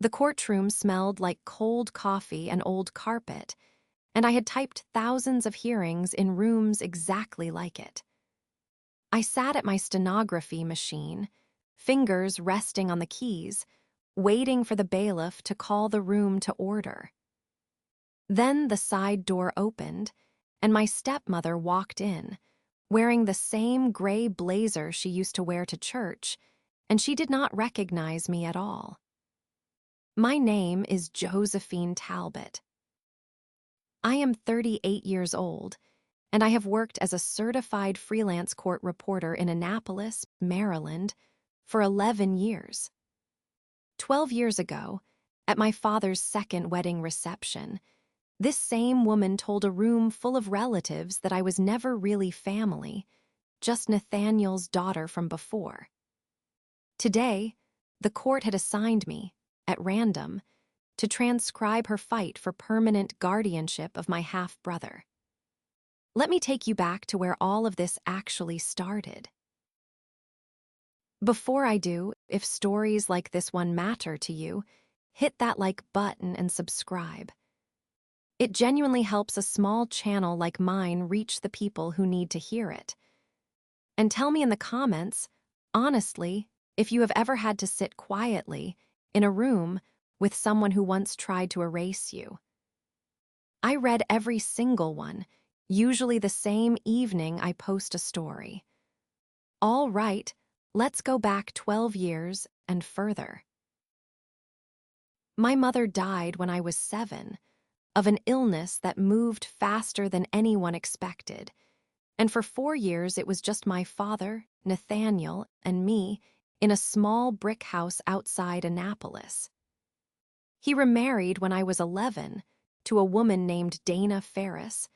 The courtroom smelled like cold coffee and old carpet, and I had typed thousands of hearings in rooms exactly like it. I sat at my stenography machine, fingers resting on the keys, waiting for the bailiff to call the room to order. Then the side door opened, and my stepmother walked in, wearing the same gray blazer she used to wear to church, and she did not recognize me at all. My name is Josephine Talbot. I am 38 years old, and I have worked as a certified freelance court reporter in Annapolis, Maryland, for 11 years. 12 years ago, at my father's second wedding reception, this same woman told a room full of relatives that I was never really family, just Nathaniel's daughter from before. Today, the court had assigned me, at random, to transcribe her fight for permanent guardianship of my half-brother. Let me take you back to where all of this actually started. Before I do, if stories like this one matter to you, hit that like button and subscribe. It genuinely helps a small channel like mine reach the people who need to hear it. And tell me in the comments, honestly, if you have ever had to sit quietly in a room with someone who once tried to erase you. I read every single one, usually the same evening I post a story. All right, let's go back 12 years and further. My mother died when I was 7, of an illness that moved faster than anyone expected, and for 4 years it was just my father, Nathaniel, and me in a small brick house outside Annapolis. He remarried when I was 11 to a woman named Dana Ferris,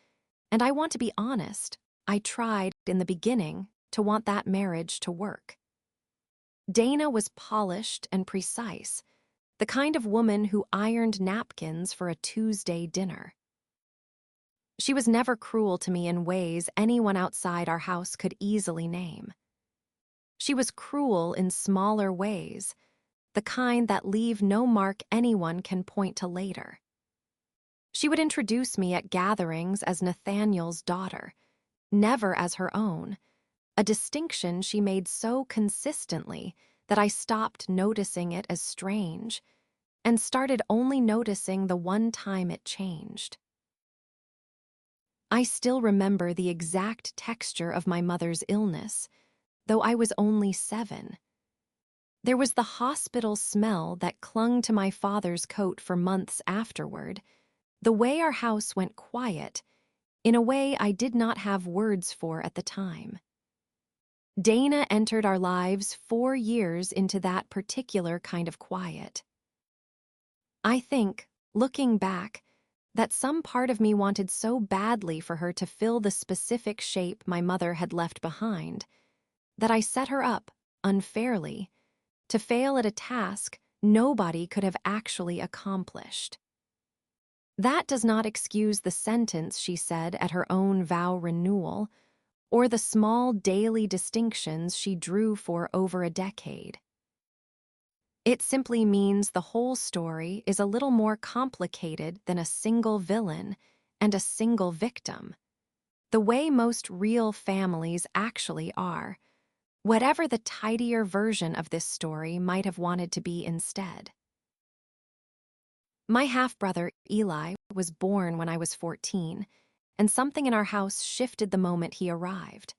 and I want to be honest, I tried in the beginning to want that marriage to work. Dana was polished and precise, the kind of woman who ironed napkins for a Tuesday dinner. She was never cruel to me in ways anyone outside our house could easily name. She was cruel in smaller ways, the kind that leave no mark anyone can point to later. She would introduce me at gatherings as Nathaniel's daughter, never as her own, a distinction she made so consistently that I stopped noticing it as strange and started only noticing the one time it changed. I still remember the exact texture of my mother's illness, though I was only 7. There was the hospital smell that clung to my father's coat for months afterward, the way our house went quiet, in a way I did not have words for at the time. Dana entered our lives 4 years into that particular kind of quiet. I think, looking back, that some part of me wanted so badly for her to fill the specific shape my mother had left behind, that I set her up, unfairly, to fail at a task nobody could have actually accomplished. That does not excuse the sentence she said at her own vow renewal, or the small daily distinctions she drew for over a decade. It simply means the whole story is a little more complicated than a single villain and a single victim, the way most real families actually are, whatever the tidier version of this story might have wanted to be instead. My half-brother, Eli, was born when I was 14, and something in our house shifted the moment he arrived.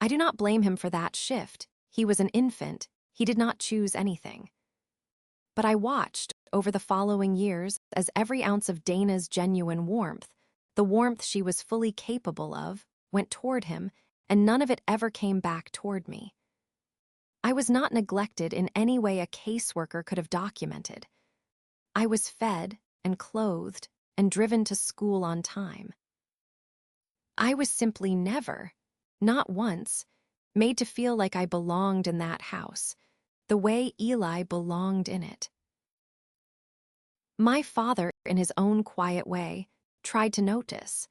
I do not blame him for that shift. He was an infant. He did not choose anything. But I watched, over the following years, as every ounce of Dana's genuine warmth, the warmth she was fully capable of, went toward him, and none of it ever came back toward me. I was not neglected in any way a caseworker could have documented. I was fed and clothed and driven to school on time. I was simply never, not once, made to feel like I belonged in that house, the way Eli belonged in it. My father, in his own quiet way, tried to notice,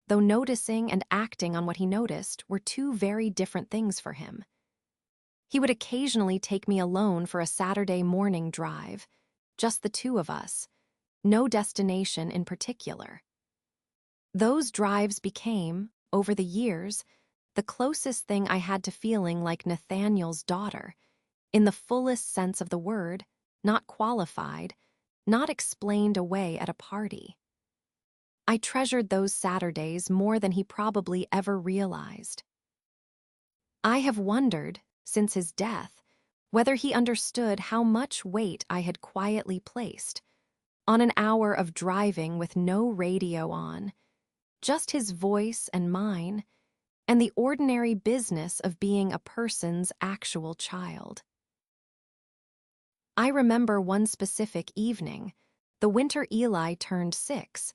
though noticing and acting on what he noticed were two very different things for him. He would occasionally take me alone for a Saturday morning drive, just the two of us, no destination in particular. Those drives became, over the years, the closest thing I had to feeling like Nathaniel's daughter, in the fullest sense of the word, not qualified, not explained away at a party. I treasured those Saturdays more than he probably ever realized. I have wondered, since his death, whether he understood how much weight I had quietly placed on an hour of driving with no radio on, just his voice and mine, and the ordinary business of being a person's actual child. I remember one specific evening, the winter Eli turned 6,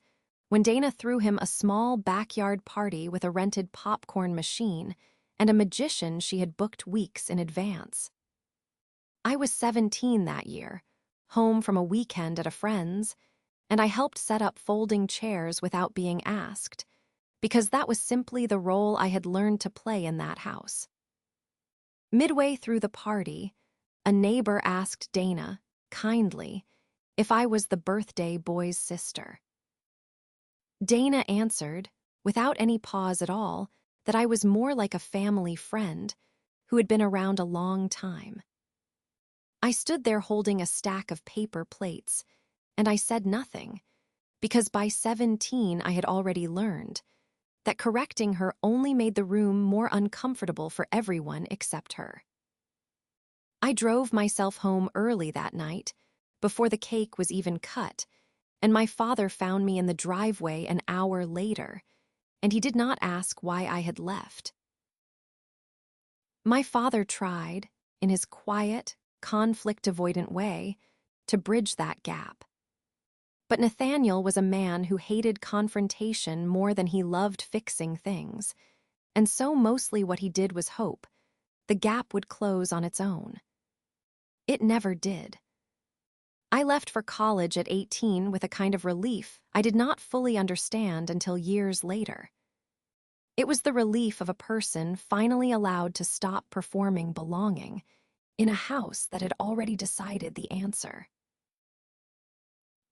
when Dana threw him a small backyard party with a rented popcorn machine and a magician she had booked weeks in advance. I was 17 that year, home from a weekend at a friend's, and I helped set up folding chairs without being asked, because that was simply the role I had learned to play in that house. Midway through the party, a neighbor asked Dana, kindly, if I was the birthday boy's sister. Dana answered, without any pause at all, that I was more like a family friend who had been around a long time. I stood there holding a stack of paper plates, and I said nothing, because by 17 I had already learned that correcting her only made the room more uncomfortable for everyone except her. I drove myself home early that night, before the cake was even cut, and my father found me in the driveway an hour later, and he did not ask why I had left. My father tried, in his quiet, conflict-avoidant way, to bridge that gap. But Nathaniel was a man who hated confrontation more than he loved fixing things, and so mostly what he did was hope the gap would close on its own. It never did. I left for college at 18 with a kind of relief I did not fully understand until years later. It was the relief of a person finally allowed to stop performing belonging in a house that had already decided the answer.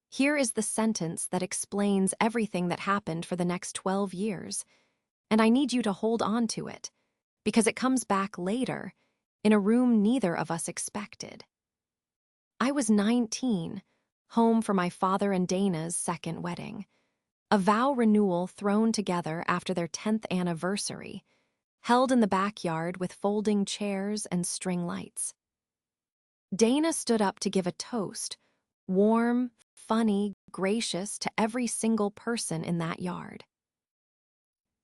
Here is the sentence that explains everything that happened for the next 12 years, and I need you to hold on to it, because it comes back later, in a room neither of us expected. I was 19, home for my father and Dana's second wedding, a vow renewal thrown together after their 10th anniversary, held in the backyard with folding chairs and string lights. Dana stood up to give a toast, warm, funny, gracious to every single person in that yard.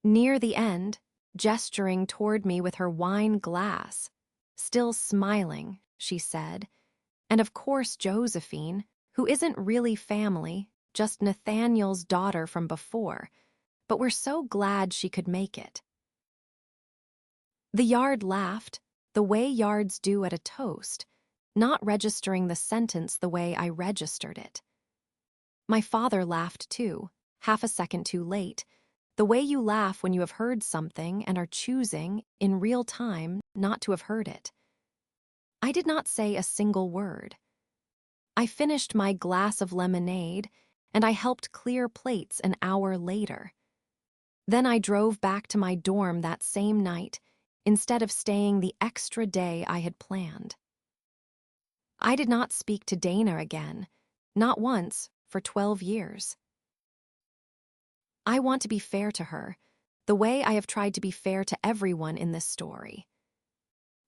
Near the end, gesturing toward me with her wine glass, still smiling, she said, and of course Josephine, who isn't really family, just Nathaniel's daughter from before, but we're so glad she could make it. The yard laughed, the way yards do at a toast, not registering the sentence the way I registered it. My father laughed too, half a second too late, the way you laugh when you have heard something and are choosing, in real time, not to have heard it. I did not say a single word. I finished my glass of lemonade, and I helped clear plates an hour later. Then I drove back to my dorm that same night, instead of staying the extra day I had planned. I did not speak to Dana again, not once, for 12 years. I want to be fair to her, the way I have tried to be fair to everyone in this story.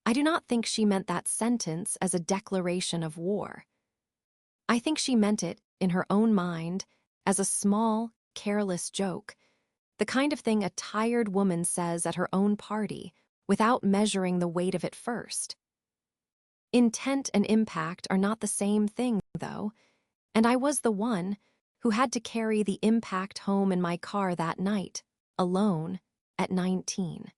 I do not think she meant that sentence as a declaration of war. I think she meant it, in her own mind, as a small, careless joke, the kind of thing a tired woman says at her own party without measuring the weight of it first. Intent and impact are not the same thing, though, and I was the one who had to carry the impact home in my car that night, alone, at 19.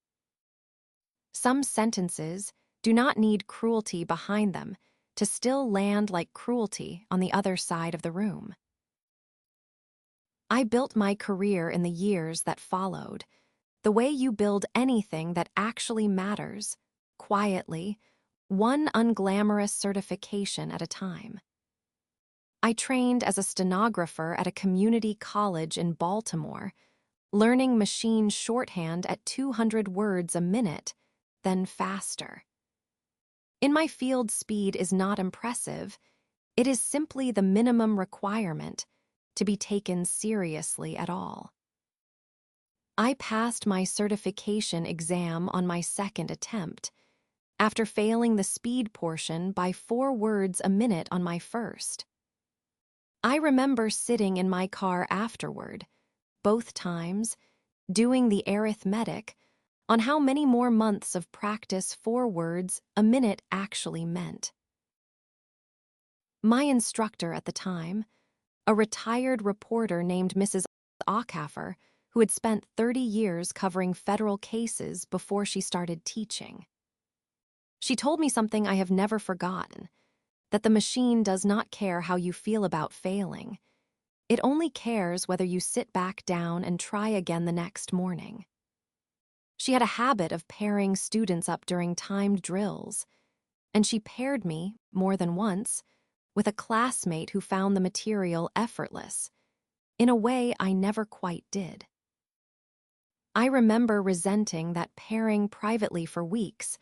Some sentences do not need cruelty behind them to still land like cruelty on the other side of the room. I built my career in the years that followed, the way you build anything that actually matters, quietly, one unglamorous certification at a time. I trained as a stenographer at a community college in Baltimore, learning machine shorthand at 200 words a minute, then faster. In my field, speed is not impressive. It is simply the minimum requirement to be taken seriously at all. I passed my certification exam on my second attempt, after failing the speed portion by 4 words a minute on my first. I remember sitting in my car afterward, both times, doing the arithmetic on how many more months of practice 4 words a minute actually meant. My instructor at the time, a retired reporter named Mrs. Ockhafer, who had spent 30 years covering federal cases before she started teaching. She told me something I have never forgotten, that the machine does not care how you feel about failing. It only cares whether you sit back down and try again the next morning. She had a habit of pairing students up during timed drills, and she paired me, more than once, with a classmate who found the material effortless, in a way I never quite did. I remember resenting that pairing privately for weeks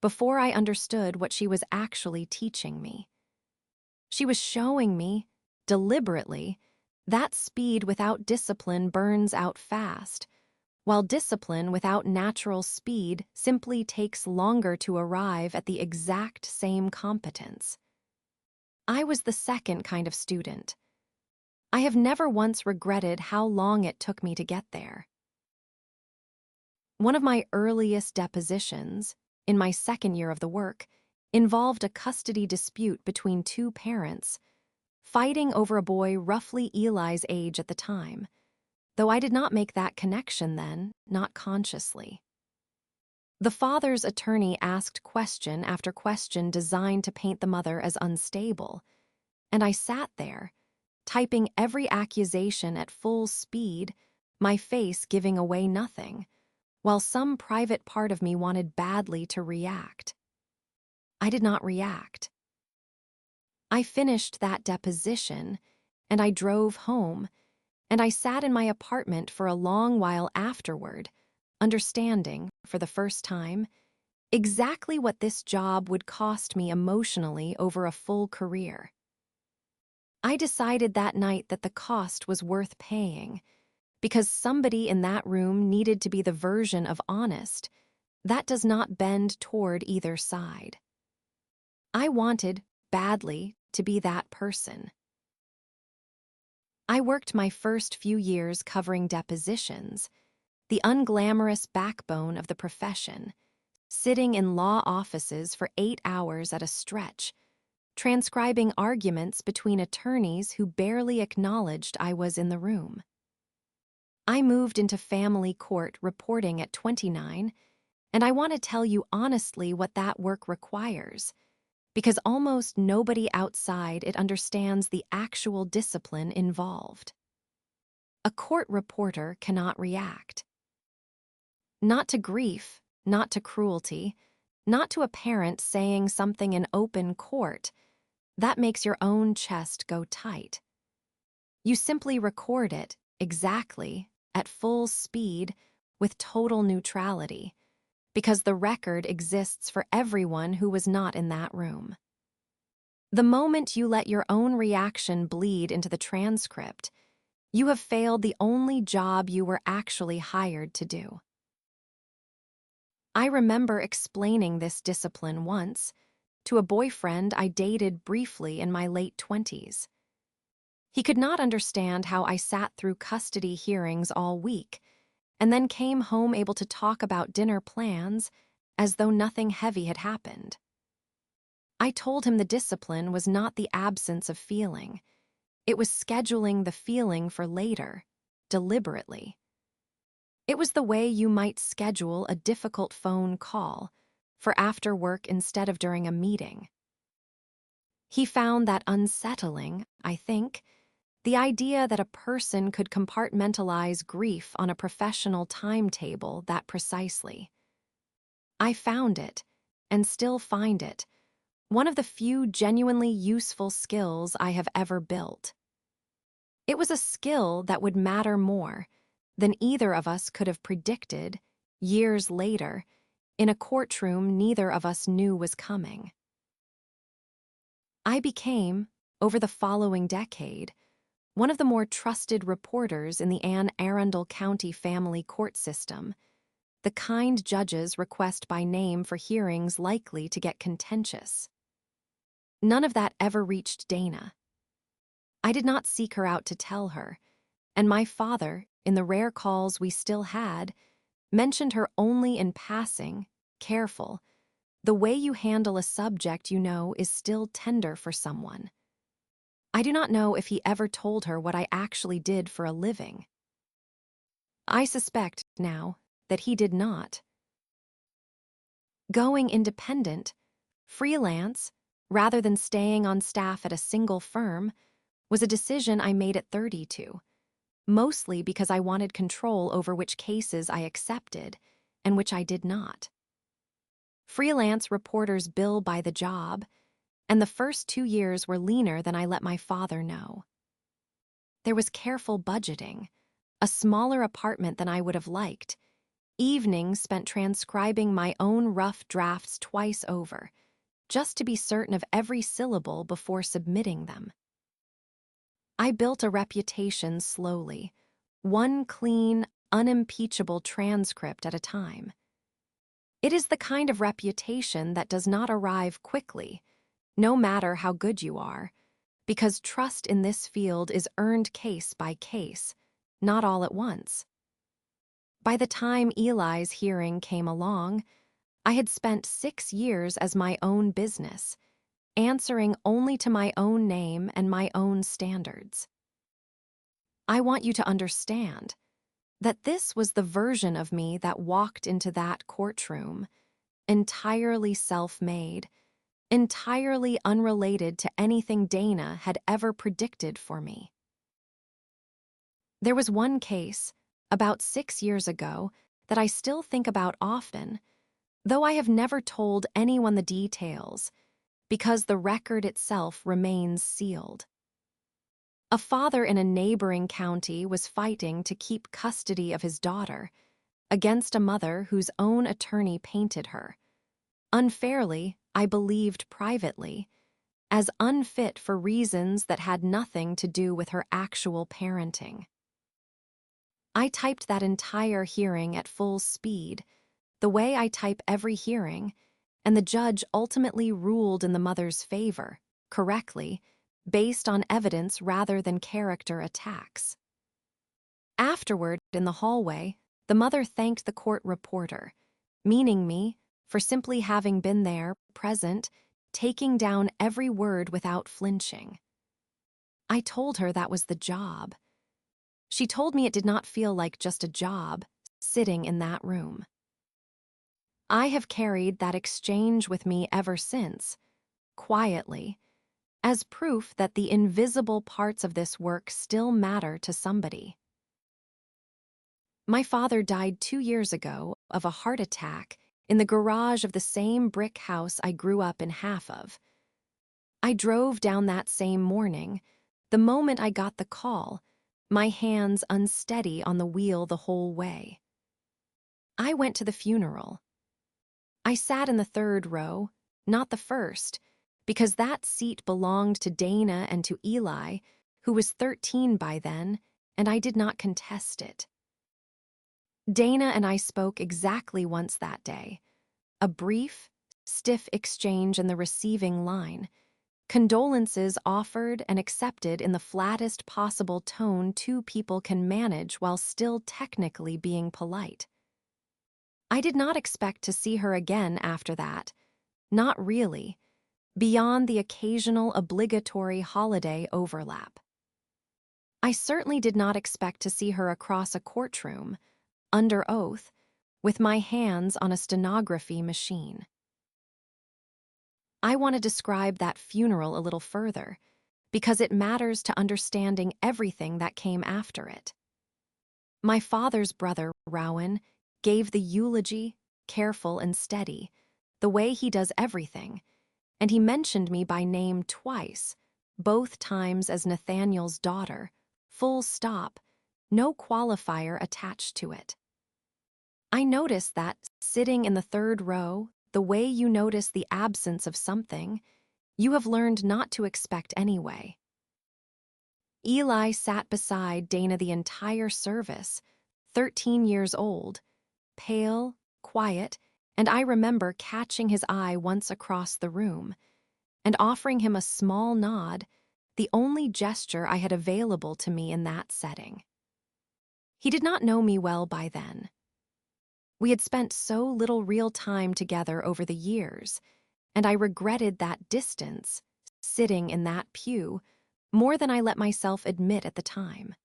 before I understood what she was actually teaching me. She was showing me, deliberately, that speed without discipline burns out fast, while discipline without natural speed simply takes longer to arrive at the exact same competence. I was the second kind of student. I have never once regretted how long it took me to get there. One of my earliest depositions, in my second year of the work, involved a custody dispute between 2 parents, fighting over a boy roughly Eli's age at the time, though I did not make that connection then, not consciously. The father's attorney asked question after question designed to paint the mother as unstable, and I sat there, typing every accusation at full speed, my face giving away nothing, while some private part of me wanted badly to react. I did not react. I finished that deposition, and I drove home, and I sat in my apartment for a long while afterward, understanding, for the first time, exactly what this job would cost me emotionally over a full career. I decided that night that the cost was worth paying, because somebody in that room needed to be the version of honest that does not bend toward either side. I wanted, badly, to be that person. I worked my first few years covering depositions, the unglamorous backbone of the profession, sitting in law offices for 8 hours at a stretch, transcribing arguments between attorneys who barely acknowledged I was in the room. I moved into family court reporting at 29, and I want to tell you honestly what that work requires, because almost nobody outside it understands the actual discipline involved. A court reporter cannot react. Not to grief, not to cruelty, not to a parent saying something in open court. That makes your own chest go tight. You simply record it, exactly, at full speed, with total neutrality, because the record exists for everyone who was not in that room. The moment you let your own reaction bleed into the transcript, you have failed the only job you were actually hired to do. I remember explaining this discipline once to a boyfriend I dated briefly in my late 20s. He could not understand how I sat through custody hearings all week and then came home able to talk about dinner plans as though nothing heavy had happened. I told him the discipline was not the absence of feeling. It was scheduling the feeling for later, deliberately. It was the way you might schedule a difficult phone call for after work instead of during a meeting. He found that unsettling, I think, the idea that a person could compartmentalize grief on a professional timetable that precisely. I found it, and still find it, one of the few genuinely useful skills I have ever built. It was a skill that would matter more than either of us could have predicted years later in a courtroom neither of us knew was coming. I became, over the following decade, one of the more trusted reporters in the Anne Arundel County family court system, the kind judges request by name for hearings likely to get contentious. None of that ever reached Dana. I did not seek her out to tell her, and my father, in the rare calls we still had, mentioned her only in passing, careful. The way you handle a subject you know is still tender for someone. I do not know if he ever told her what I actually did for a living. I suspect, now, that he did not. Going independent, freelance, rather than staying on staff at a single firm, was a decision I made at 32, mostly because I wanted control over which cases I accepted and which I did not. Freelance reporters bill by the job, and the first 2 years were leaner than I let my father know. There was careful budgeting, a smaller apartment than I would have liked, evenings spent transcribing my own rough drafts twice over, just to be certain of every syllable before submitting them. I built a reputation slowly, one clean, unimpeachable transcript at a time. It is the kind of reputation that does not arrive quickly, no matter how good you are, because trust in this field is earned case by case, not all at once. By the time Eli's hearing came along, I had spent 6 years as my own business, answering only to my own name and my own standards. I want you to understand that this was the version of me that walked into that courtroom, entirely self-made, entirely unrelated to anything Dana had ever predicted for me. There was one case, about 6 years ago, that I still think about often, though I have never told anyone the details, because the record itself remains sealed. A father in a neighboring county was fighting to keep custody of his daughter against a mother whose own attorney painted her, unfairly, I believed privately, as unfit for reasons that had nothing to do with her actual parenting. I typed that entire hearing at full speed, the way I type every hearing, and the judge ultimately ruled in the mother's favor, correctly, based on evidence rather than character attacks. Afterward, in the hallway, the mother thanked the court reporter, meaning me, for simply having been there, present, taking down every word without flinching. I told her that was the job. She told me it did not feel like just a job, sitting in that room. I have carried that exchange with me ever since, quietly, as proof that the invisible parts of this work still matter to somebody. My father died 2 years ago of a heart attack in the garage of the same brick house I grew up in half of. I drove down that same morning, the moment I got the call, my hands unsteady on the wheel the whole way. I went to the funeral. I sat in the 3rd row, not the 1st, because that seat belonged to Dana and to Eli, who was 13 by then, and I did not contest it. Dana and I spoke exactly once that day, a brief, stiff exchange in the receiving line, condolences offered and accepted in the flattest possible tone 2 people can manage while still technically being polite. I did not expect to see her again after that, not really, beyond the occasional obligatory holiday overlap. I certainly did not expect to see her across a courtroom, under oath, with my hands on a stenography machine. I want to describe that funeral a little further, because it matters to understanding everything that came after it. My father's brother, Rowan, gave the eulogy, careful and steady, the way he does everything, and he mentioned me by name twice, both times as Nathaniel's daughter, full stop, no qualifier attached to it. I noticed that, sitting in the third row, the way you notice the absence of something, you have learned not to expect anyway. Eli sat beside Dana the entire service, 13 years old, pale, quiet, and I remember catching his eye once across the room and offering him a small nod, the only gesture I had available to me in that setting. He did not know me well by then. We had spent so little real time together over the years, and I regretted that distance, sitting in that pew, more than I let myself admit at the time.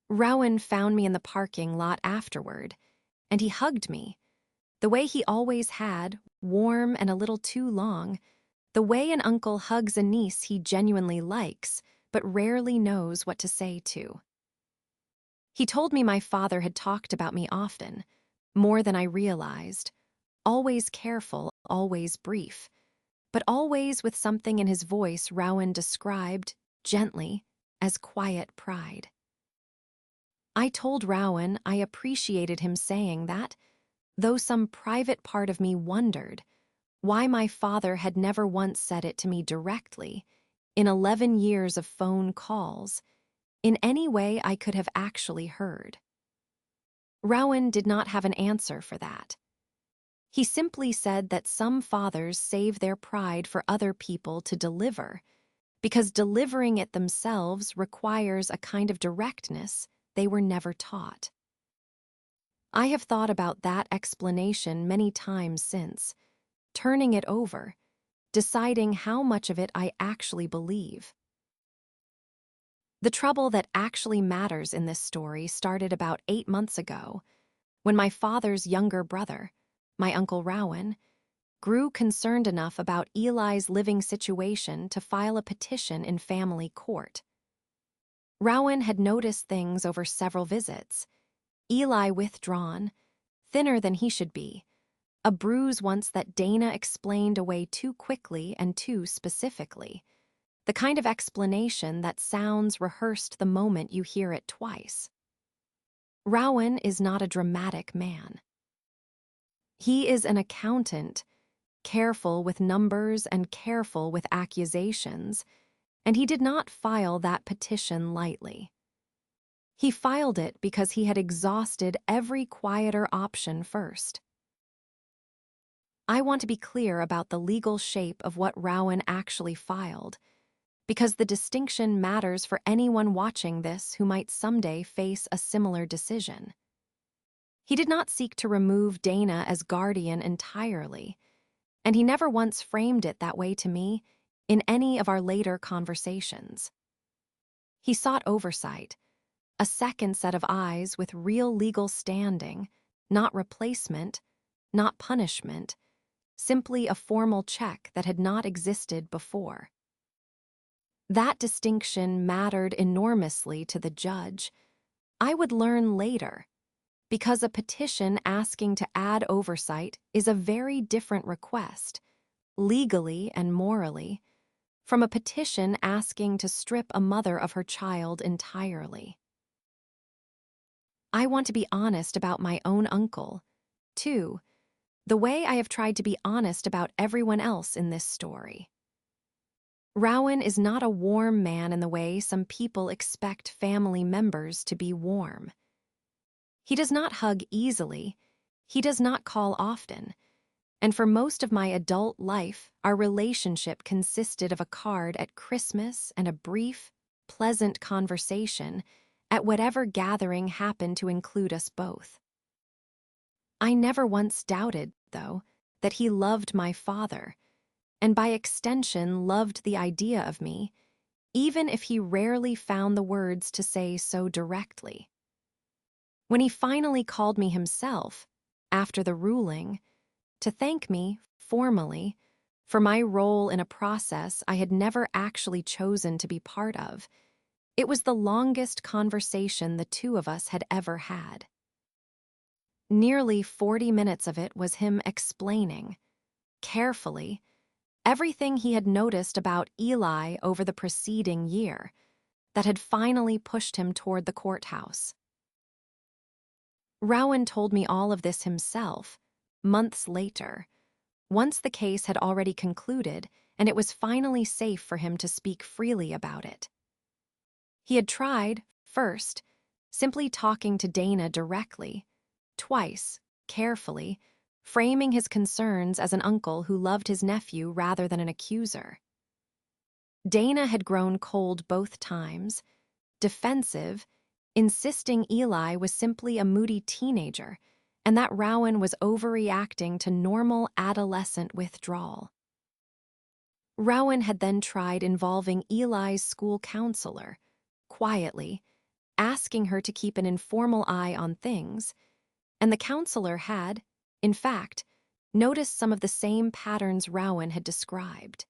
Rowan found me in the parking lot afterward, and he hugged me, the way he always had, warm and a little too long, the way an uncle hugs a niece he genuinely likes, but rarely knows what to say to. He told me my father had talked about me often, more than I realized, always careful, always brief, but always with something in his voice Rowan described, gently, as quiet pride. I told Rowan I appreciated him saying that, though some private part of me wondered why my father had never once said it to me directly, in 11 years of phone calls, in any way I could have actually heard. Rowan did not have an answer for that. He simply said that some fathers save their pride for other people to deliver, because delivering it themselves requires a kind of directness they were never taught. I have thought about that explanation many times since, turning it over, deciding how much of it I actually believe. The trouble that actually matters in this story started about 8 months ago, when my father's younger brother, my Uncle Rowan, grew concerned enough about Eli's living situation to file a petition in family court. Rowan had noticed things over several visits: Eli withdrawn, thinner than he should be, a bruise once that Dana explained away too quickly and too specifically, the kind of explanation that sounds rehearsed the moment you hear it twice. Rowan is not a dramatic man. He is an accountant, careful with numbers and careful with accusations, and he did not file that petition lightly. He filed it because he had exhausted every quieter option first. I want to be clear about the legal shape of what Rowan actually filed, because the distinction matters for anyone watching this who might someday face a similar decision. He did not seek to remove Dana as guardian entirely, and he never once framed it that way to me in any of our later conversations. He sought oversight, a second set of eyes with real legal standing, not replacement, not punishment, simply a formal check that had not existed before. That distinction mattered enormously to the judge. I would learn later, because a petition asking to add oversight is a very different request, legally and morally, from a petition asking to strip a mother of her child entirely. I want to be honest about my own uncle, too, the way I have tried to be honest about everyone else in this story. Rowan is not a warm man in the way some people expect family members to be warm. He does not hug easily, he does not call often, and for most of my adult life, our relationship consisted of a card at Christmas and a brief, pleasant conversation at whatever gathering happened to include us both. I never once doubted, though, that he loved my father, and by extension loved the idea of me, even if he rarely found the words to say so directly. When he finally called me himself, after the ruling, to thank me, formally, for my role in a process I had never actually chosen to be part of, it was the longest conversation the two of us had ever had. Nearly 40 minutes of it was him explaining, carefully, Everything he had noticed about Eli over the preceding year that had finally pushed him toward the courthouse. Rowan told me all of this himself, months later, once the case had already concluded and it was finally safe for him to speak freely about it. He had tried, first, simply talking to Dana directly, twice, carefully, framing his concerns as an uncle who loved his nephew rather than an accuser. Dana had grown cold both times, defensive, insisting Eli was simply a moody teenager and that Rowan was overreacting to normal adolescent withdrawal. Rowan had then tried involving Eli's school counselor, quietly, asking her to keep an informal eye on things, and the counselor had, in fact, noticed some of the same patterns Rowan had described.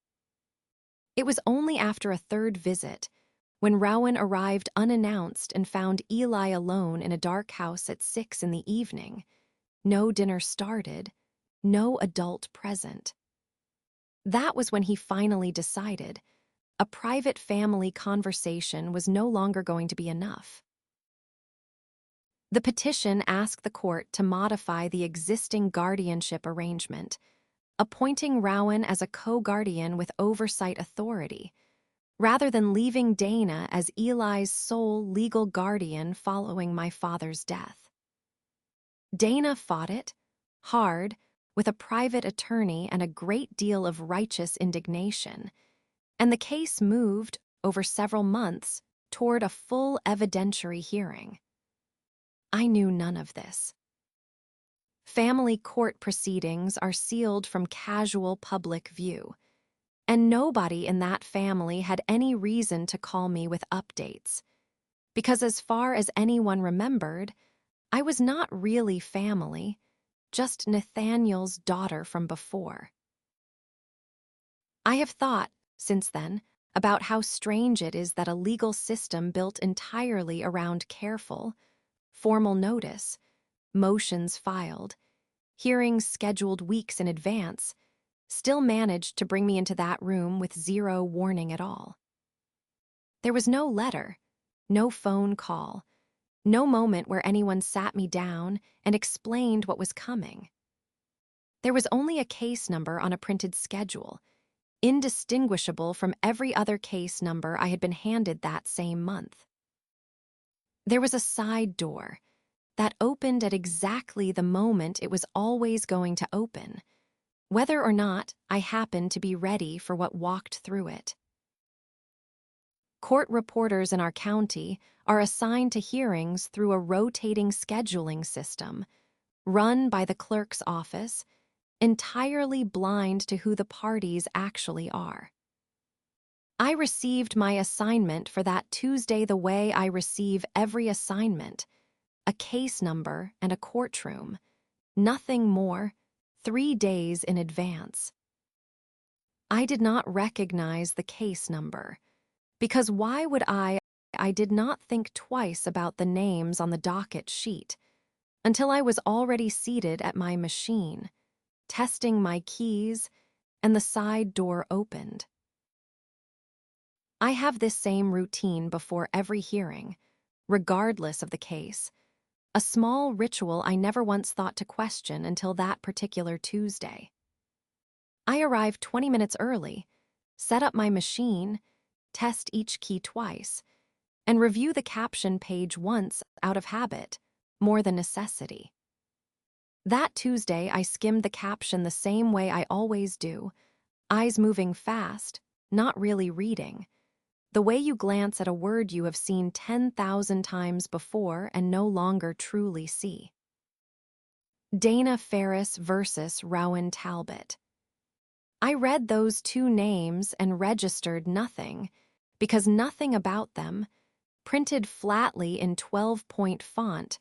It was only after a third visit, when Rowan arrived unannounced and found Eli alone in a dark house at 6 in the evening, no dinner started, no adult present. That was when he finally decided a private family conversation was no longer going to be enough. The petition asked the court to modify the existing guardianship arrangement, appointing Rowan as a co-guardian with oversight authority, rather than leaving Dana as Eli's sole legal guardian following my father's death. Dana fought it, hard, with a private attorney and a great deal of righteous indignation, and the case moved, over several months, toward a full evidentiary hearing. I knew none of this. Family court proceedings are sealed from casual public view, and nobody in that family had any reason to call me with updates, because as far as anyone remembered, I was not really family, just Nathaniel's daughter from before. I have thought, since then, about how strange it is that a legal system built entirely around careful, formal notice, motions filed, hearings scheduled weeks in advance, still managed to bring me into that room with zero warning at all. There was no letter, no phone call, no moment where anyone sat me down and explained what was coming. There was only a case number on a printed schedule, indistinguishable from every other case number I had been handed that same month. There was a side door that opened at exactly the moment it was always going to open, whether or not I happened to be ready for what walked through it. Court reporters in our county are assigned to hearings through a rotating scheduling system, run by the clerk's office, entirely blind to who the parties actually are. I received my assignment for that Tuesday the way I receive every assignment, a case number and a courtroom, nothing more, 3 days in advance. I did not recognize the case number, because why would I did not think twice about the names on the docket sheet until I was already seated at my machine, testing my keys, and the side door opened. I have this same routine before every hearing, regardless of the case, a small ritual I never once thought to question until that particular Tuesday. I arrive 20 minutes early, set up my machine, test each key twice, and review the caption page once out of habit, more than necessity. That Tuesday, I skimmed the caption the same way I always do, eyes moving fast, not really reading, the way you glance at a word you have seen 10,000 times before and no longer truly see. Dana Ferris versus Rowan Talbot. I read those two names and registered nothing, because nothing about them, printed flatly in 12-point font,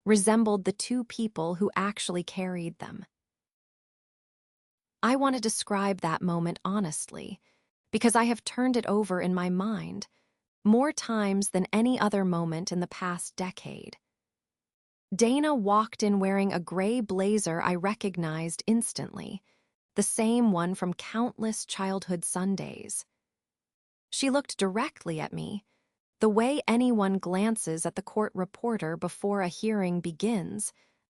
resembled the two people who actually carried them. I want to describe that moment honestly, because I have turned it over in my mind more times than any other moment in the past decade. Dana walked in wearing a gray blazer I recognized instantly, the same one from countless childhood Sundays. She looked directly at me, the way anyone glances at the court reporter before a hearing begins,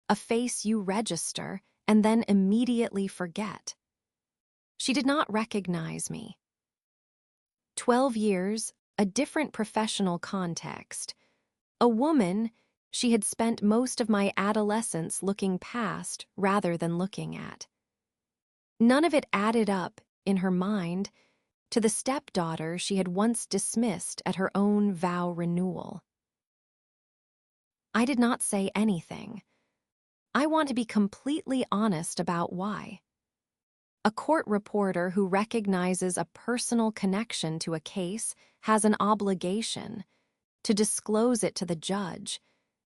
a face you register and then immediately forget. She did not recognize me. 12 years, a different professional context. A woman she had spent most of my adolescence looking past rather than looking at. None of it added up, in her mind, to the stepdaughter she had once dismissed at her own vow renewal. I did not say anything. I want to be completely honest about why. A court reporter who recognizes a personal connection to a case has an obligation to disclose it to the judge,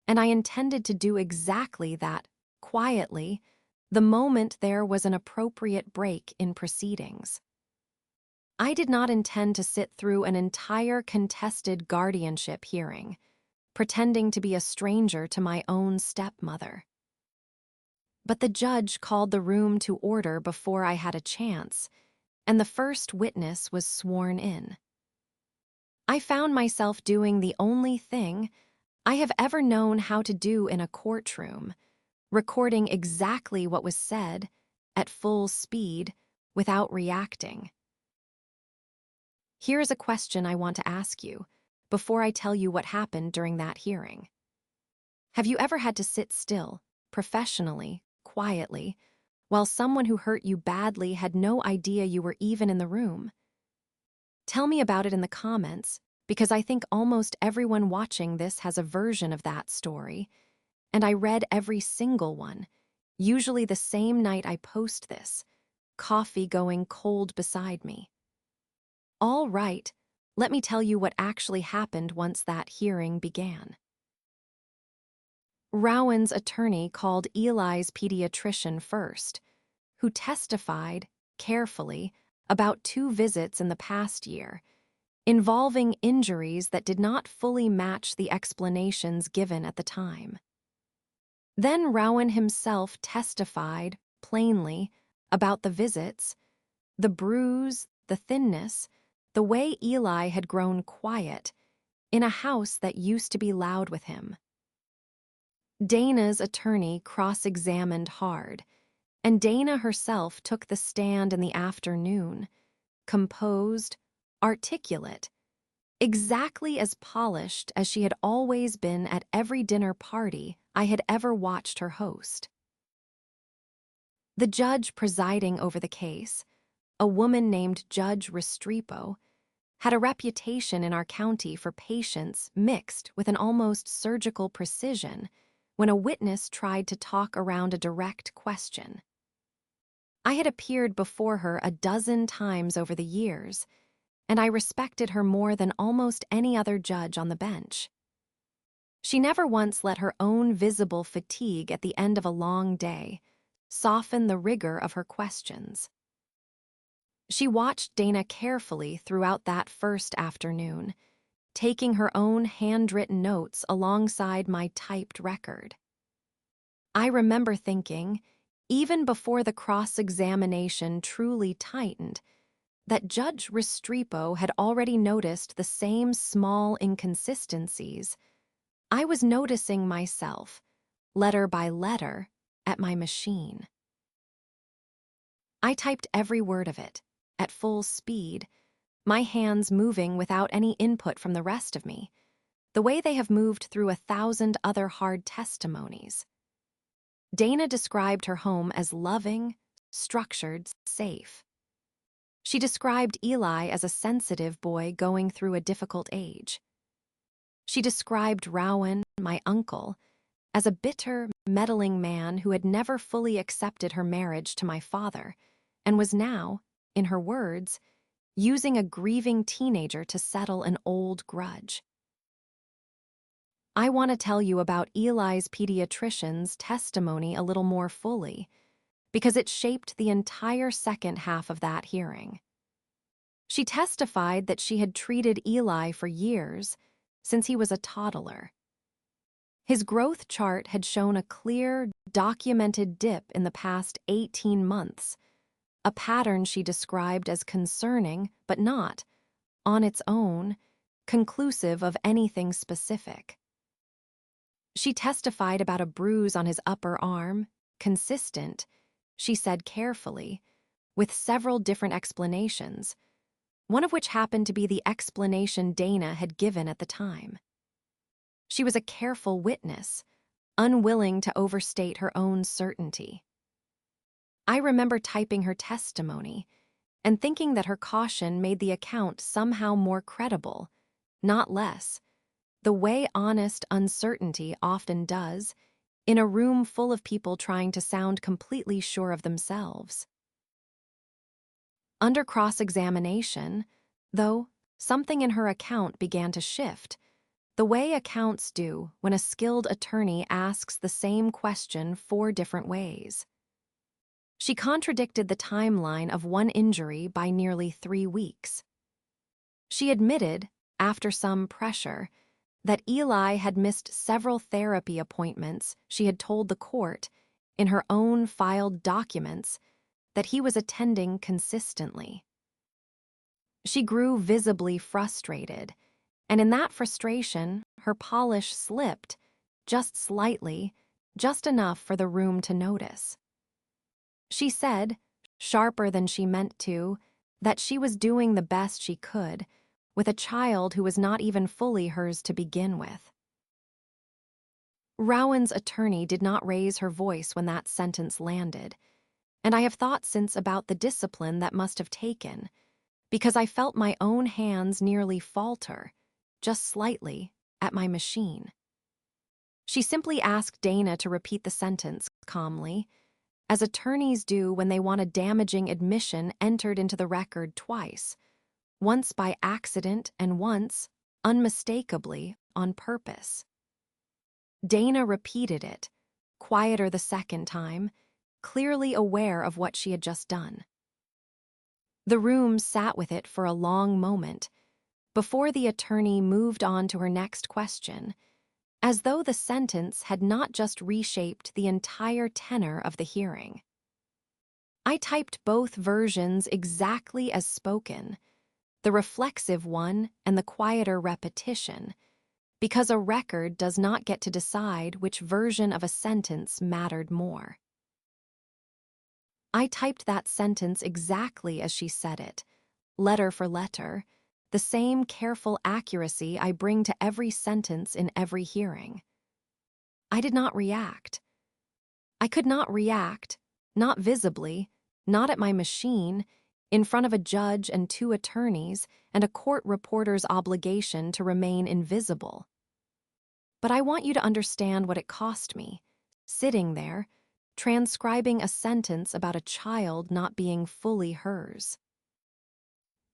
and I intended to do exactly that, quietly, the moment there was an appropriate break in proceedings. I did not intend to sit through an entire contested guardianship hearing, pretending to be a stranger to my own stepmother. But the judge called the room to order before I had a chance, and the first witness was sworn in. I found myself doing the only thing I have ever known how to do in a courtroom, recording exactly what was said, at full speed, without reacting. Here is a question I want to ask you, before I tell you what happened during that hearing. Have you ever had to sit still, professionally, quietly, while someone who hurt you badly had no idea you were even in the room? Tell me about it in the comments, because I think almost everyone watching this has a version of that story, and I read every single one, usually the same night I post this, coffee going cold beside me. All right, let me tell you what actually happened once that hearing began. Rowan's attorney called Eli's pediatrician first, who testified, carefully, about 2 visits in the past year, involving injuries that did not fully match the explanations given at the time. Then Rowan himself testified, plainly, about the visits, the bruise, the thinness, the way Eli had grown quiet, in a house that used to be loud with him. Dana's attorney cross-examined hard, and Dana herself took the stand in the afternoon, composed, articulate, exactly as polished as she had always been at every dinner party I had ever watched her host. The judge presiding over the case, a woman named Judge Restrepo, had a reputation in our county for patience mixed with an almost surgical precision when a witness tried to talk around a direct question. I had appeared before her a dozen times over the years, and I respected her more than almost any other judge on the bench. She never once let her own visible fatigue at the end of a long day soften the rigor of her questions. She watched Dana carefully throughout that first afternoon, taking her own handwritten notes alongside my typed record. I remember thinking, even before the cross-examination truly tightened, that Judge Restrepo had already noticed the same small inconsistencies I was noticing myself, letter by letter, at my machine. I typed every word of it, at full speed, my hands moving without any input from the rest of me, the way they have moved through 1,000 other hard testimonies. Dana described her home as loving, structured, safe. She described Eli as a sensitive boy going through a difficult age. She described Rowan, my uncle, as a bitter, meddling man who had never fully accepted her marriage to my father and was now, in her words, using a grieving teenager to settle an old grudge. I want to tell you about Eli's pediatrician's testimony a little more fully, because it shaped the entire second half of that hearing. She testified that she had treated Eli for years, since he was a toddler. His growth chart had shown a clear, documented dip in the past 18 months, a pattern she described as concerning, but not, on its own, conclusive of anything specific. She testified about a bruise on his upper arm, consistent, she said carefully, with several different explanations, one of which happened to be the explanation Dana had given at the time. She was a careful witness, unwilling to overstate her own certainty. I remember typing her testimony and thinking that her caution made the account somehow more credible, not less, the way honest uncertainty often does in a room full of people trying to sound completely sure of themselves. Under cross-examination, though, something in her account began to shift, the way accounts do when a skilled attorney asks the same question 4 different ways. She contradicted the timeline of one injury by nearly 3 weeks. She admitted, after some pressure, that Eli had missed several therapy appointments she had told the court, in her own filed documents, that he was attending consistently. She grew visibly frustrated, and in that frustration, her polish slipped, just slightly, just enough for the room to notice. She said, sharper than she meant to, that she was doing the best she could, with a child who was not even fully hers to begin with. Rowan's attorney did not raise her voice when that sentence landed, and I have thought since about the discipline that must have taken, because I felt my own hands nearly falter, just slightly, at my machine. She simply asked Dana to repeat the sentence calmly, as attorneys do when they want a damaging admission entered into the record twice, once by accident and once, unmistakably, on purpose. Dana repeated it, quieter the second time, clearly aware of what she had just done. The room sat with it for a long moment, before the attorney moved on to her next question, as though the sentence had not just reshaped the entire tenor of the hearing. I typed both versions exactly as spoken, the reflexive one and the quieter repetition, because a record does not get to decide which version of a sentence mattered more. I typed that sentence exactly as she said it, letter for letter, the same careful accuracy I bring to every sentence in every hearing. I did not react. I could not react, not visibly, not at my machine, in front of a judge and 2 attorneys and a court reporter's obligation to remain invisible. But I want you to understand what it cost me, sitting there, transcribing a sentence about a child not being fully hers.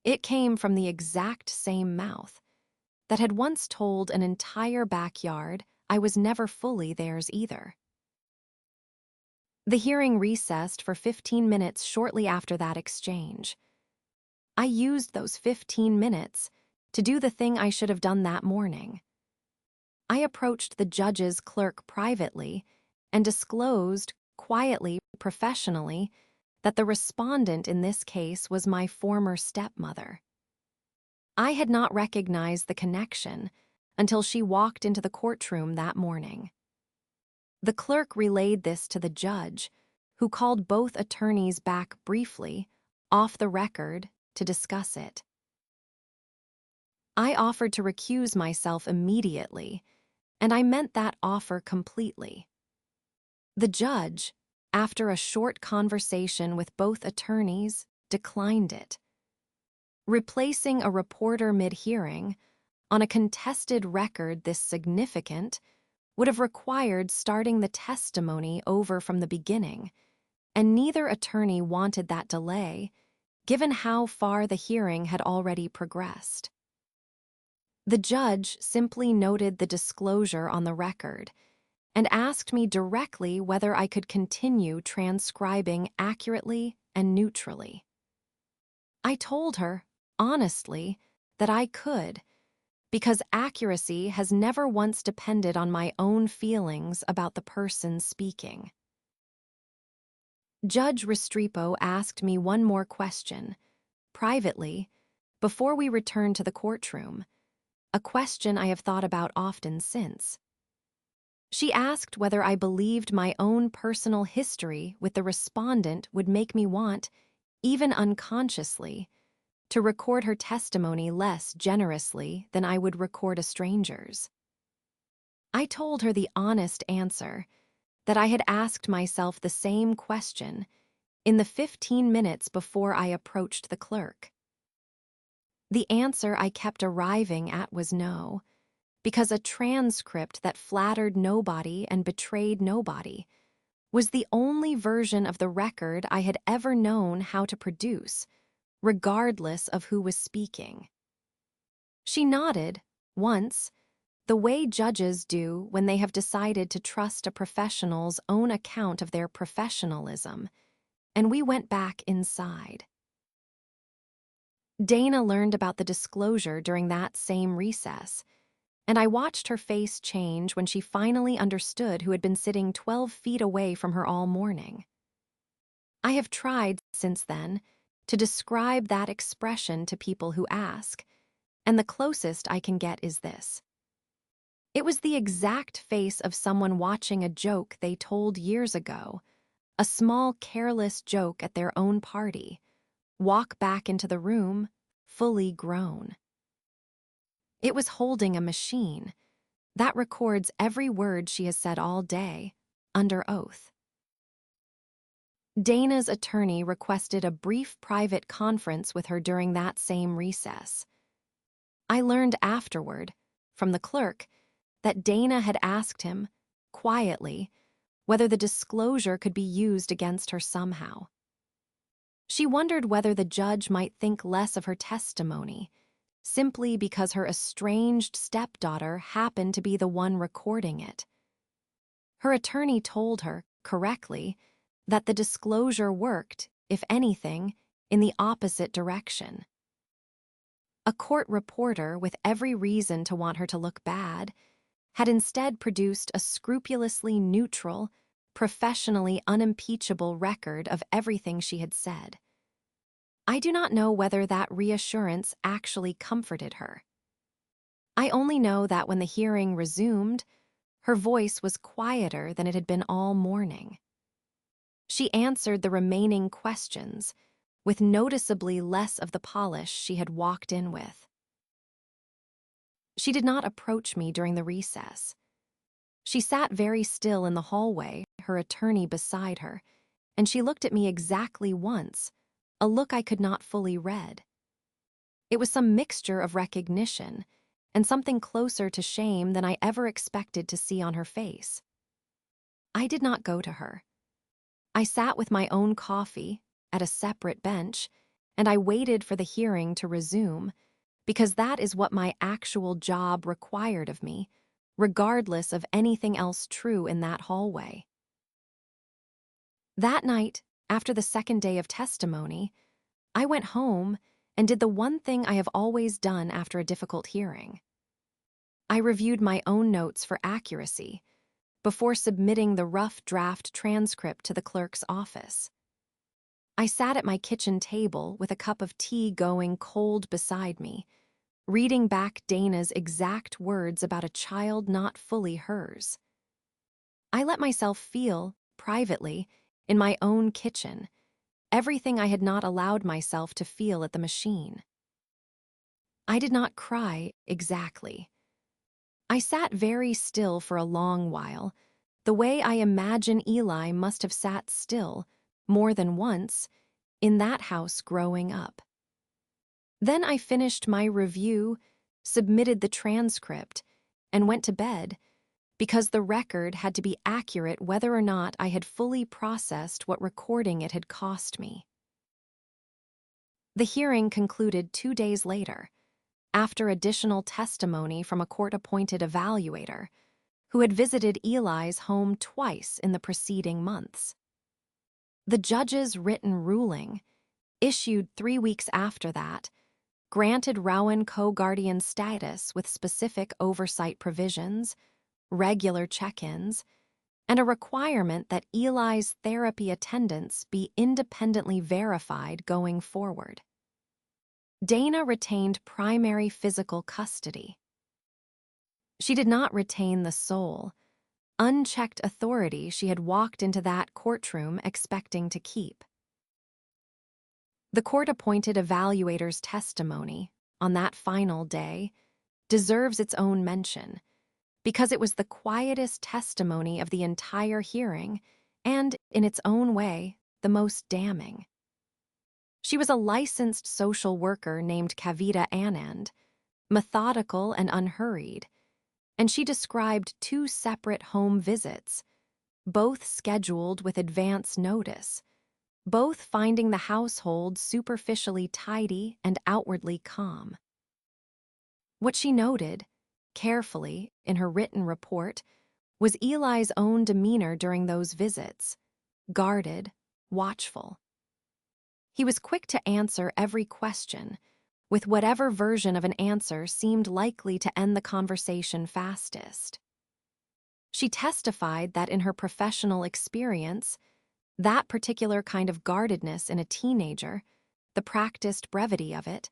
It came from the exact same mouth that had once told an entire backyard I was never fully theirs either. The hearing recessed for 15 minutes shortly after that exchange. I used those 15 minutes to do the thing I should have done that morning. I approached the judge's clerk privately and disclosed, quietly, professionally, that the respondent in this case was my former stepmother. I had not recognized the connection until she walked into the courtroom that morning. The clerk relayed this to the judge, who called both attorneys back briefly, off the record, to discuss it. I offered to recuse myself immediately, and I meant that offer completely. The judge, after a short conversation with both attorneys, declined it. Replacing a reporter mid-hearing, on a contested record this significant, would have required starting the testimony over from the beginning, and neither attorney wanted that delay, given how far the hearing had already progressed. The judge simply noted the disclosure on the record and asked me directly whether I could continue transcribing accurately and neutrally. I told her, honestly, that I could, because accuracy has never once depended on my own feelings about the person speaking. Judge Restrepo asked me one more question, privately, before we returned to the courtroom, a question I have thought about often since. She asked whether I believed my own personal history with the respondent would make me want, even unconsciously, to record her testimony less generously than I would record a stranger's. I told her the honest answer, that I had asked myself the same question in the 15 minutes before I approached the clerk. The answer I kept arriving at was no, because a transcript that flattered nobody and betrayed nobody was the only version of the record I had ever known how to produce, regardless of who was speaking. She nodded, once, the way judges do when they have decided to trust a professional's own account of their professionalism, and we went back inside. Dana learned about the disclosure during that same recess, and I watched her face change when she finally understood who had been sitting 12 feet away from her all morning. I have tried, since then, to describe that expression to people who ask, and the closest I can get is this. It was the exact face of someone watching a joke they told years ago, a small careless joke at their own party, walk back into the room, fully grown. It was holding a machine that records every word she has said all day, under oath. Dana's attorney requested a brief private conference with her during that same recess. I learned afterward, from the clerk, that Dana had asked him, quietly, whether the disclosure could be used against her somehow. She wondered whether the judge might think less of her testimony, simply because her estranged stepdaughter happened to be the one recording it. Her attorney told her, correctly, that the disclosure worked, if anything, in the opposite direction. A court reporter, with every reason to want her to look bad, had instead produced a scrupulously neutral, professionally unimpeachable record of everything she had said. I do not know whether that reassurance actually comforted her. I only know that when the hearing resumed, her voice was quieter than it had been all morning. She answered the remaining questions with noticeably less of the polish she had walked in with. She did not approach me during the recess. She sat very still in the hallway, her attorney beside her, and she looked at me exactly once, a look I could not fully read. It was some mixture of recognition and something closer to shame than I ever expected to see on her face. I did not go to her. I sat with my own coffee at a separate bench, and I waited for the hearing to resume, because that is what my actual job required of me, regardless of anything else true in that hallway. That night, after the second day of testimony, I went home and did the one thing I have always done after a difficult hearing. I reviewed my own notes for accuracy before submitting the rough draft transcript to the clerk's office. I sat at my kitchen table with a cup of tea going cold beside me, reading back Dana's exact words about a child not fully hers. I let myself feel, privately, in my own kitchen, everything I had not allowed myself to feel at the machine. I did not cry, exactly. I sat very still for a long while, the way I imagine Eli must have sat still, more than once, in that house growing up. Then I finished my review, submitted the transcript, and went to bed, because the record had to be accurate whether or not I had fully processed what recording it had cost me. The hearing concluded 2 days later, after additional testimony from a court-appointed evaluator who had visited Eli's home twice in the preceding months. The judge's written ruling, issued 3 weeks after that, granted Rowan co-guardian status with specific oversight provisions, regular check-ins, and a requirement that Eli's therapy attendance be independently verified going forward. Dana retained primary physical custody. She did not retain the sole, unchecked authority she had walked into that courtroom expecting to keep. The court-appointed evaluator's testimony, on that final day, deserves its own mention, because it was the quietest testimony of the entire hearing and, in its own way, the most damning. She was a licensed social worker named Kavita Anand, methodical and unhurried, and she described 2 separate home visits, both scheduled with advance notice, both finding the household superficially tidy and outwardly calm. What she noted, carefully, in her written report, was Eli's own demeanor during those visits, guarded, watchful. He was quick to answer every question, with whatever version of an answer seemed likely to end the conversation fastest. She testified that in her professional experience, that particular kind of guardedness in a teenager, the practiced brevity of it,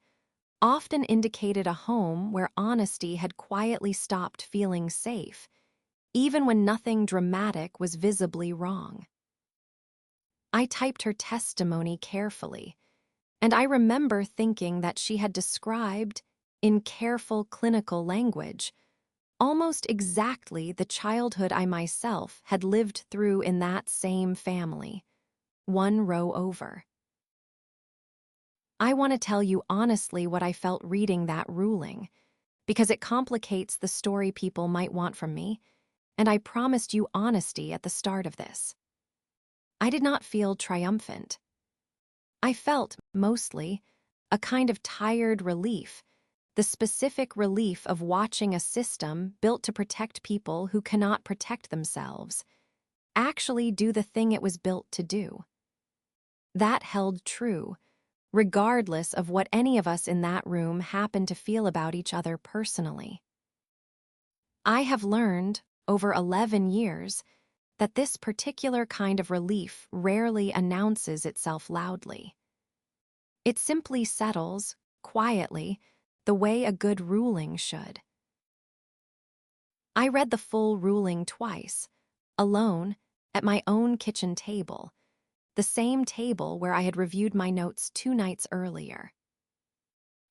often indicated a home where honesty had quietly stopped feeling safe, even when nothing dramatic was visibly wrong. I typed her testimony carefully, and I remember thinking that she had described, in careful clinical language, almost exactly the childhood I myself had lived through in that same family, one row over. I want to tell you honestly what I felt reading that ruling, because it complicates the story people might want from me, and I promised you honesty at the start of this. I did not feel triumphant. I felt, mostly, a kind of tired relief, the specific relief of watching a system built to protect people who cannot protect themselves actually do the thing it was built to do. That held true, regardless of what any of us in that room happened to feel about each other personally. I have learned, over 11 years, that this particular kind of relief rarely announces itself loudly. It simply settles, quietly, the way a good ruling should. I read the full ruling twice, alone, at my own kitchen table, the same table where I had reviewed my notes 2 nights earlier.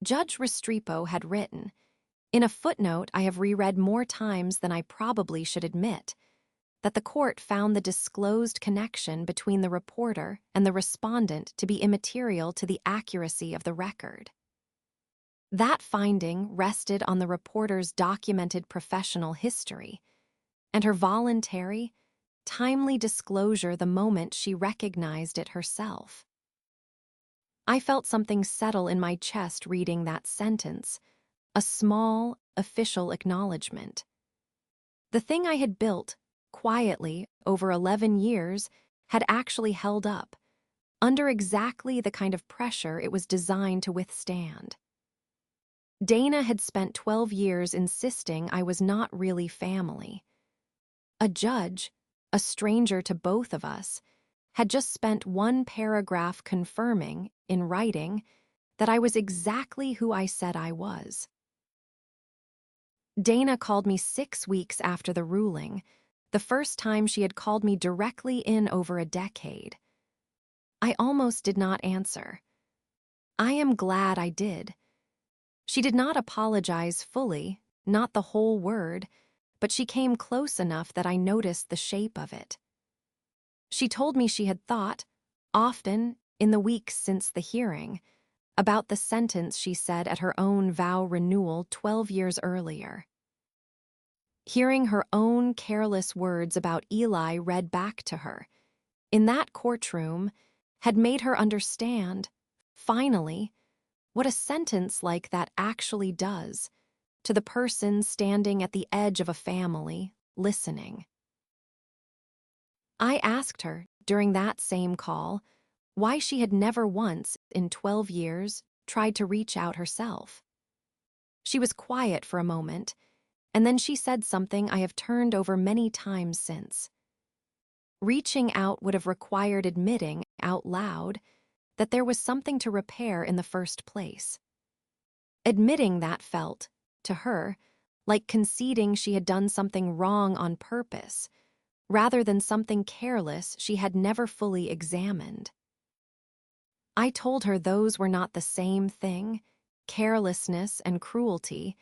Judge Restrepo had written, in a footnote I have reread more times than I probably should admit, that the court found the disclosed connection between the reporter and the respondent to be immaterial to the accuracy of the record. That finding rested on the reporter's documented professional history and her voluntary, timely disclosure the moment she recognized it herself. I felt something settle in my chest reading that sentence, a small, official acknowledgement. The thing I had built, quietly, over 11 years, had actually held up, under exactly the kind of pressure it was designed to withstand. Dana had spent 12 years insisting I was not really family. A judge, a stranger to both of us, had just spent 1 paragraph confirming, in writing, that I was exactly who I said I was. Dana called me 6 weeks after the ruling, the first time she had called me directly in over a decade. I almost did not answer. I am glad I did. She did not apologize fully, not the whole word, but she came close enough that I noticed the shape of it. She told me she had thought, often, in the weeks since the hearing, about the sentence she said at her own vow renewal 12 years earlier. Hearing her own careless words about Eli read back to her, in that courtroom, had made her understand, finally, what a sentence like that actually does to the person standing at the edge of a family, listening. I asked her, during that same call, why she had never once, in 12 years, tried to reach out herself. She was quiet for a moment, and then she said something I have turned over many times since. Reaching out would have required admitting out loud that there was something to repair in the first place. Admitting that felt, to her, like conceding she had done something wrong on purpose, rather than something careless she had never fully examined. I told her those were not the same thing, carelessness and cruelty,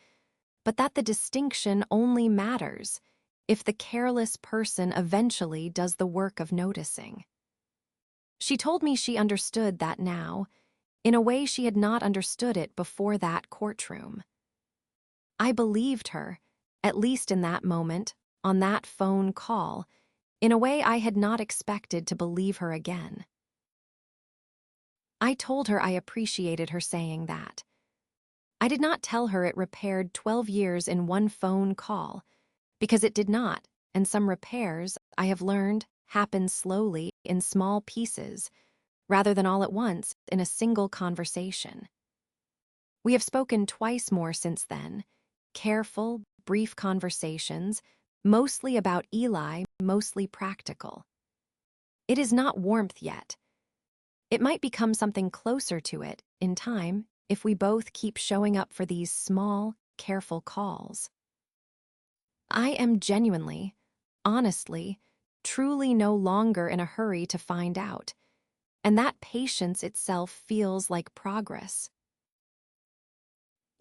but that the distinction only matters if the careless person eventually does the work of noticing. She told me she understood that now, in a way she had not understood it before that courtroom. I believed her, at least in that moment, on that phone call, in a way I had not expected to believe her again. I told her I appreciated her saying that. I did not tell her it repaired 12 years in one phone call, because it did not, and some repairs, I have learned, happen slowly in small pieces, rather than all at once in a single conversation. We have spoken twice more since then, careful, brief conversations, mostly about Eli, mostly practical. It is not warmth yet. It might become something closer to it, in time, if we both keep showing up for these small, careful calls. I am genuinely, honestly, truly no longer in a hurry to find out, and that patience itself feels like progress.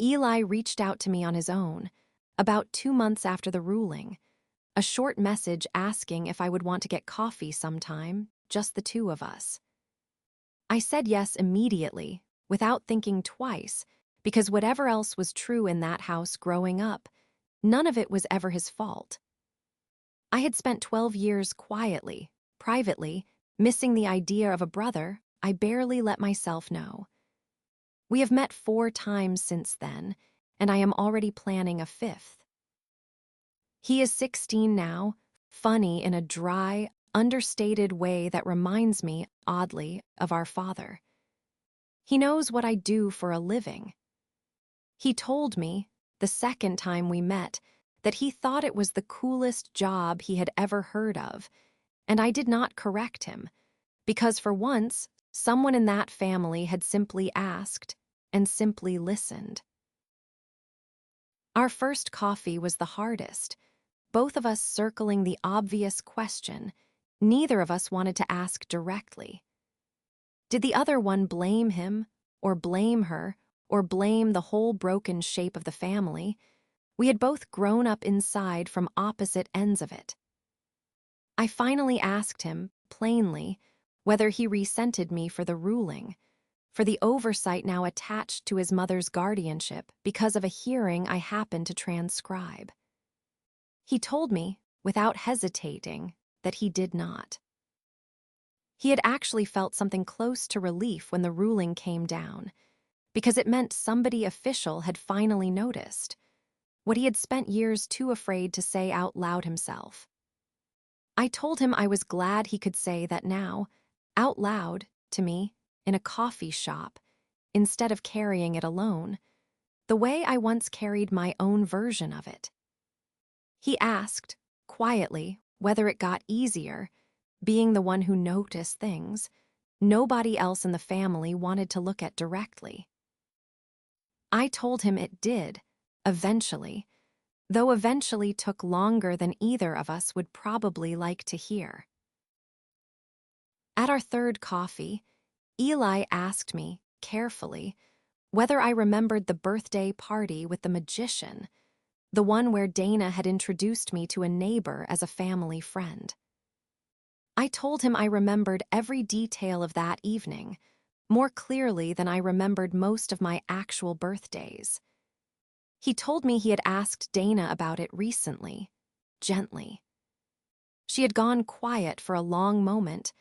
Eli reached out to me on his own, about 2 months after the ruling, a short message asking if I would want to get coffee sometime, just the two of us. I said yes immediately, without thinking twice, because whatever else was true in that house growing up, none of it was ever his fault. I had spent 12 years quietly, privately, missing the idea of a brother I barely let myself know. We have met 4 times since then, and I am already planning a 5th. He is 16 now, funny in a dry, understated way that reminds me, oddly, of our father. He knows what I do for a living. He told me, the second time we met, that he thought it was the coolest job he had ever heard of, and I did not correct him, because for once, someone in that family had simply asked and simply listened. Our first coffee was the hardest, both of us circling the obvious question neither of us wanted to ask directly. Did the other one blame him, or blame her, or blame the whole broken shape of the family? We had both grown up inside from opposite ends of it. I finally asked him, plainly, whether he resented me for the ruling, for the oversight now attached to his mother's guardianship because of a hearing I happened to transcribe. He told me, without hesitating, that he did not. He had actually felt something close to relief when the ruling came down, because it meant somebody official had finally noticed what he had spent years too afraid to say out loud himself. I told him I was glad he could say that now, out loud, to me, in a coffee shop, instead of carrying it alone, the way I once carried my own version of it. He asked, quietly, whether it got easier, being the one who noticed things nobody else in the family wanted to look at directly. I told him it did, eventually, though eventually took longer than either of us would probably like to hear. At our third coffee, Eli asked me, carefully, whether I remembered the birthday party with the magician, the one where Dana had introduced me to a neighbor as a family friend. I told him I remembered every detail of that evening, more clearly than I remembered most of my actual birthdays. He told me he had asked Dana about it recently, gently. She had gone quiet for a long moment,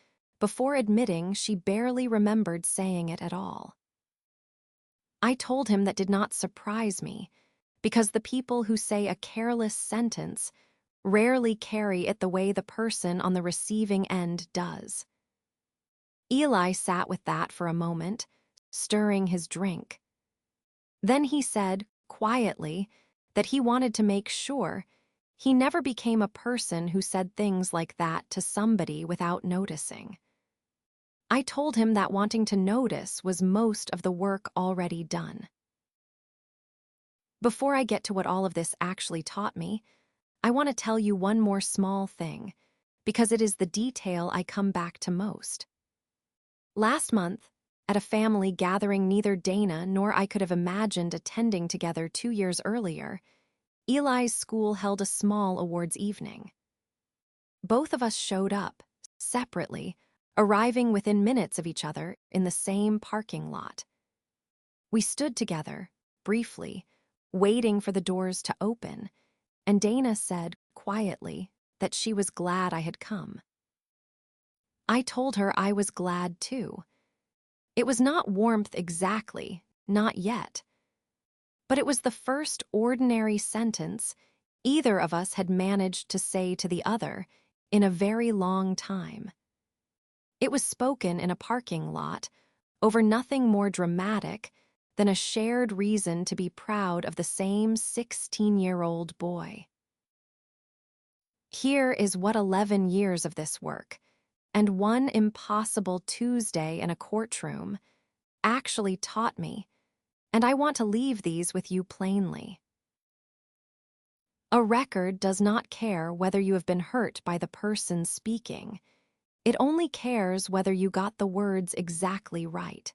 before admitting she barely remembered saying it at all. I told him that did not surprise me, because the people who say a careless sentence rarely carry it the way the person on the receiving end does. Eli sat with that for a moment, stirring his drink. Then he said, quietly, that he wanted to make sure, He never became a person who said things like that to somebody without noticing. I told him that wanting to notice was most of the work already done. Before I get to what all of this actually taught me, I want to tell you one more small thing, because it is the detail I come back to most. Last month, at a family gathering neither Dana nor I could have imagined attending together 2 years earlier, Eli's school held a small awards evening. Both of us showed up, separately, arriving within minutes of each other in the same parking lot. We stood together, briefly, waiting for the doors to open, and Dana said, quietly, that she was glad I had come. I told her I was glad too. It was not warmth exactly, not yet. But it was the first ordinary sentence either of us had managed to say to the other in a very long time. It was spoken in a parking lot over nothing more dramatic than a shared reason to be proud of the same 16-year-old boy. Here is what 11 years of this work, and one impossible Tuesday in a courtroom, actually taught me, and I want to leave these with you plainly. A record does not care whether you have been hurt by the person speaking. It only cares whether you got the words exactly right.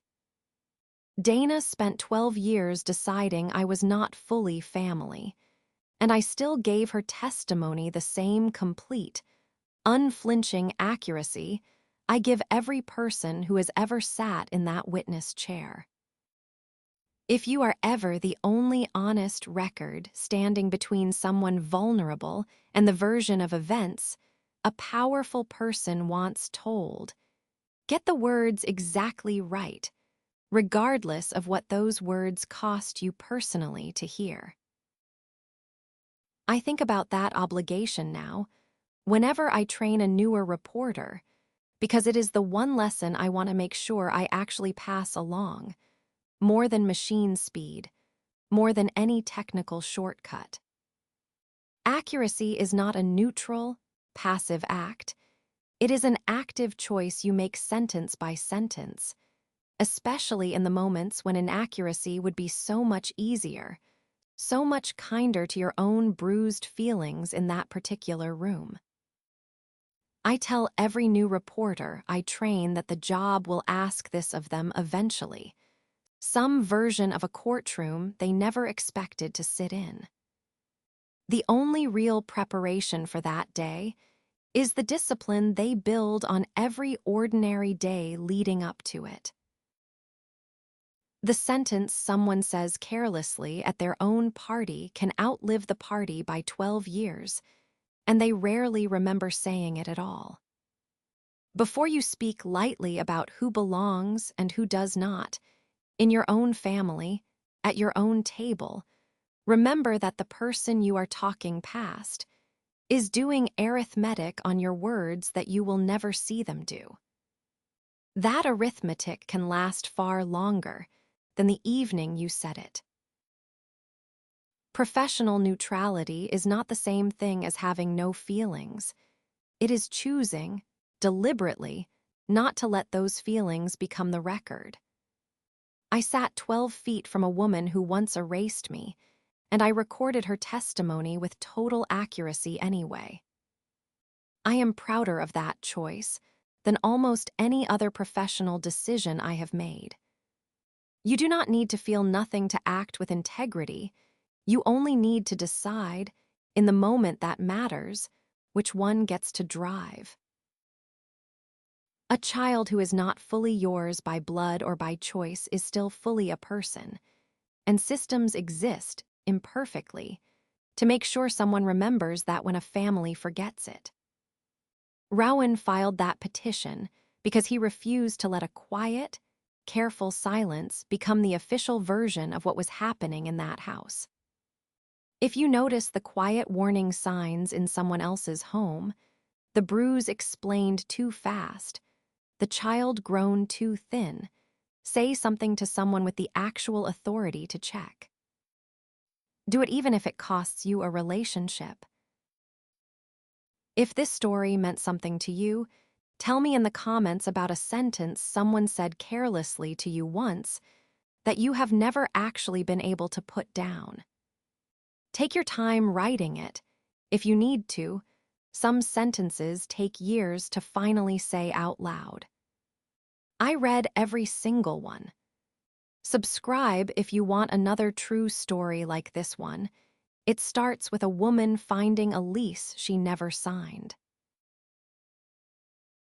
Dana spent 12 years deciding I was not fully family, and I still gave her testimony the same complete, unflinching accuracy I give every person who has ever sat in that witness chair. If you are ever the only honest record standing between someone vulnerable and the version of events a powerful person wants told, get the words exactly right, regardless of what those words cost you personally to hear. I think about that obligation now whenever I train a newer reporter, because it is the one lesson I want to make sure I actually pass along, more than machine speed, more than any technical shortcut. Accuracy is not a neutral, passive act. It is an active choice you make sentence by sentence, especially in the moments when inaccuracy would be so much easier, so much kinder to your own bruised feelings in that particular room. I tell every new reporter I train that the job will ask this of them eventually, some version of a courtroom they never expected to sit in. The only real preparation for that day is the discipline they build on every ordinary day leading up to it. The sentence someone says carelessly at their own party can outlive the party by 12 years, and they rarely remember saying it at all. Before you speak lightly about who belongs and who does not, in your own family, at your own table, remember that the person you are talking past is doing arithmetic on your words that you will never see them do. That arithmetic can last far longer than the evening you said it. Professional neutrality is not the same thing as having no feelings. It is choosing, deliberately, not to let those feelings become the record. I sat 12 feet from a woman who once erased me, and I recorded her testimony with total accuracy anyway. I am prouder of that choice than almost any other professional decision I have made. You do not need to feel nothing to act with integrity. You only need to decide, in the moment that matters, which one gets to drive. A child who is not fully yours by blood or by choice is still fully a person, and systems exist, imperfectly, to make sure someone remembers that when a family forgets it. Rowan filed that petition because he refused to let a quiet, careful silence become the official version of what was happening in that house. If you notice the quiet warning signs in someone else's home, the bruise explained too fast, the child grown too thin, say something to someone with the actual authority to check. Do it even if it costs you a relationship. If this story meant something to you, tell me in the comments about a sentence someone said carelessly to you once that you have never actually been able to put down. Take your time writing it. If you need to, some sentences take years to finally say out loud. I read every single one. Subscribe if you want another true story like this one. It starts with a woman finding a lease she never signed.